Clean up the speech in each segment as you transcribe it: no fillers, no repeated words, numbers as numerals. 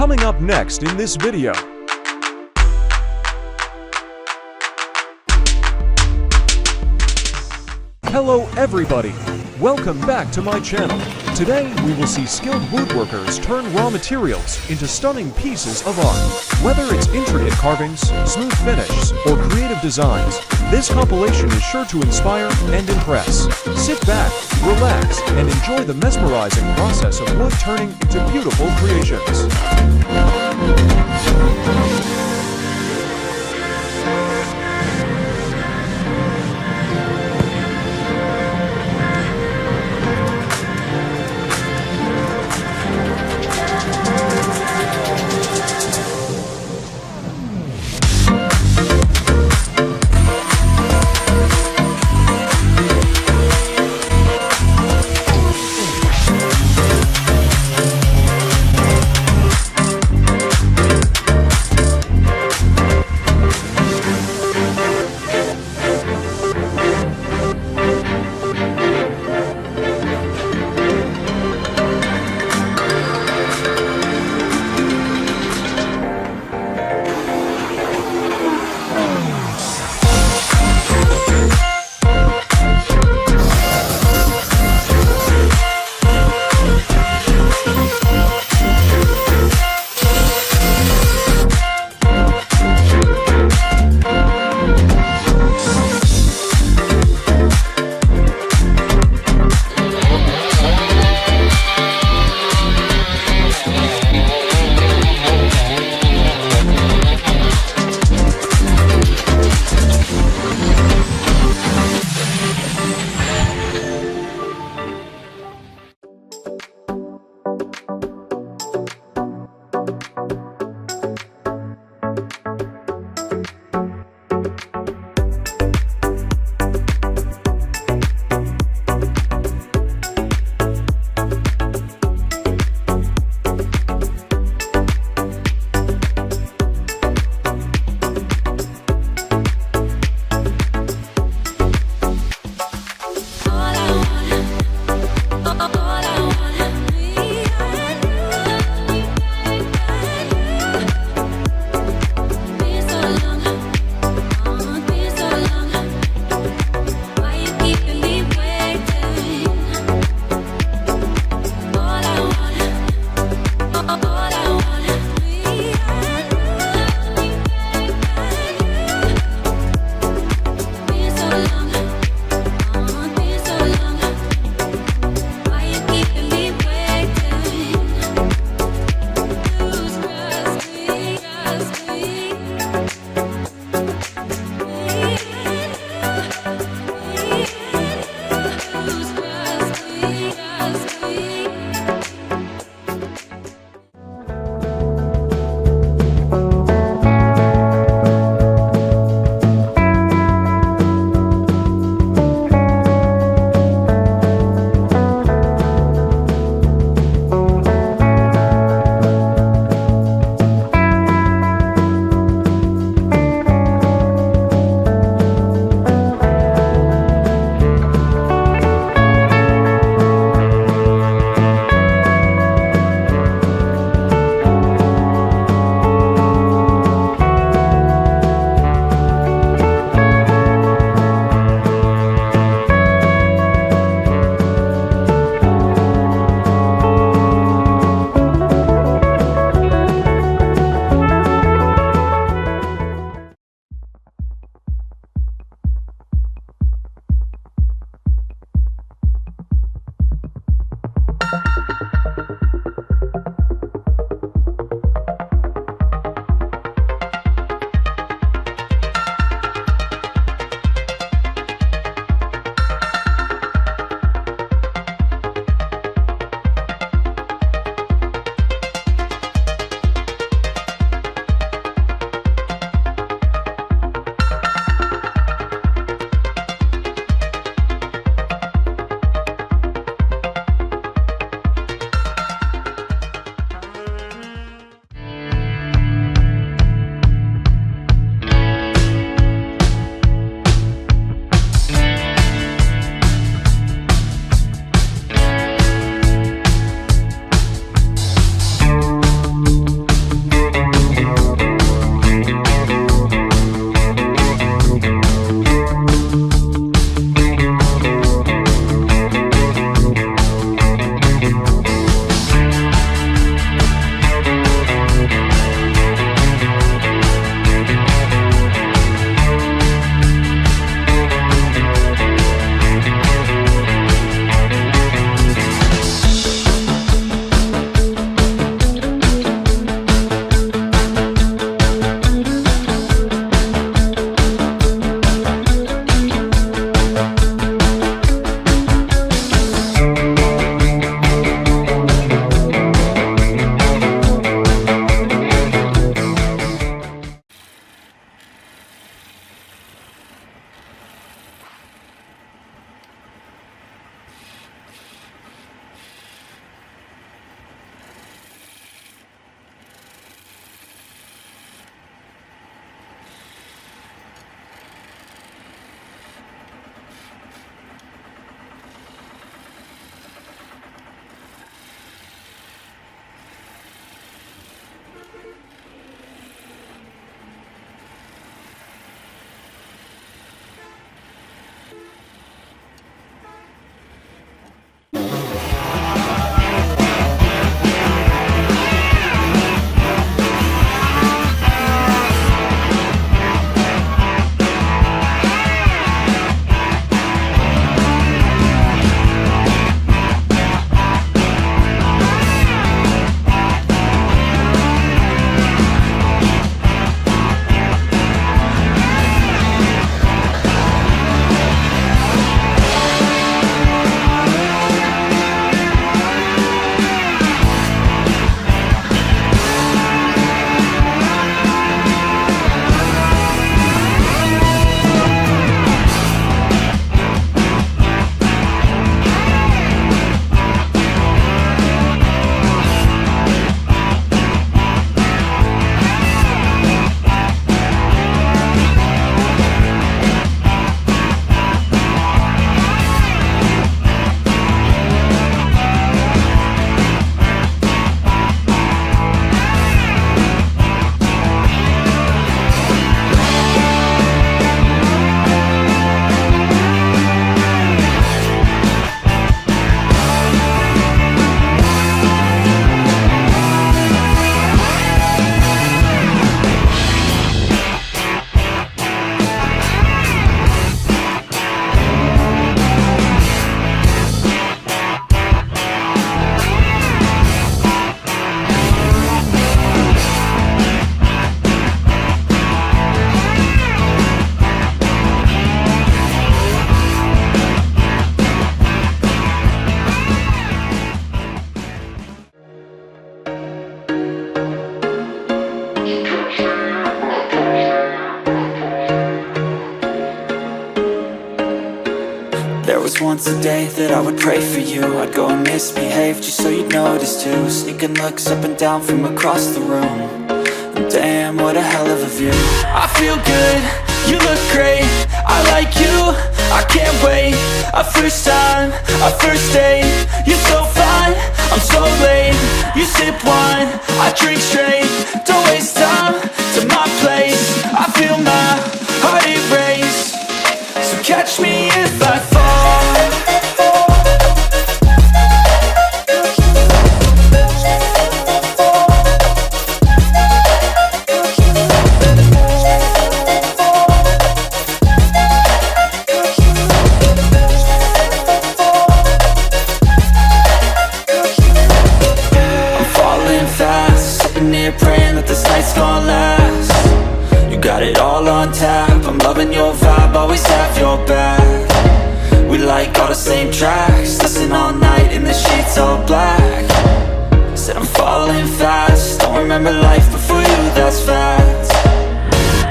Coming up next in this video. Hello everybody! Welcome back to my channel. Today we will see skilled woodworkers turn raw materials into stunning pieces of art. Whether it's intricate carvings, smooth finishes, or creative designs, this compilation is sure to inspire and impress. Sit back, relax, and enjoy the mesmerizing process of wood turning into beautiful creations. once a day that I would pray for you. I'd go and misbehave just so you'd notice too. Sneaking looks up and down from across the room. And damn, what a hell of a view. I feel good, you look great, I like you, I can't wait. A first time, a first date. You're so fine, I'm so late. You sip wine, I drink straight. Don't waste time to my place. I feel my heart erase. So catch me if I fall. Praying that this night's gonna last. You got it all on tap, I'm loving your vibe, always have your back. We like all the same tracks, listen all night in the sheets all black. Said I'm falling fast, don't remember life before you, that's fact.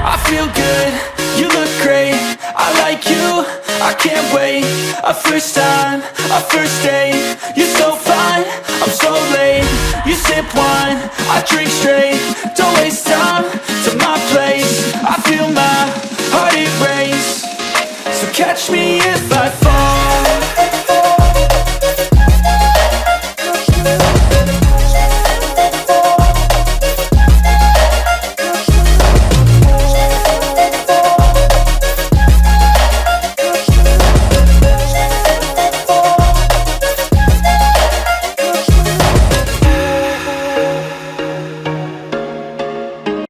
I feel good, you look great, I like you, I can't wait. A first time, a first date. You're so fine, I'm so late. You sip wine, I drink straight. Don't waste time to my place. I feel my heart erase. So catch me if I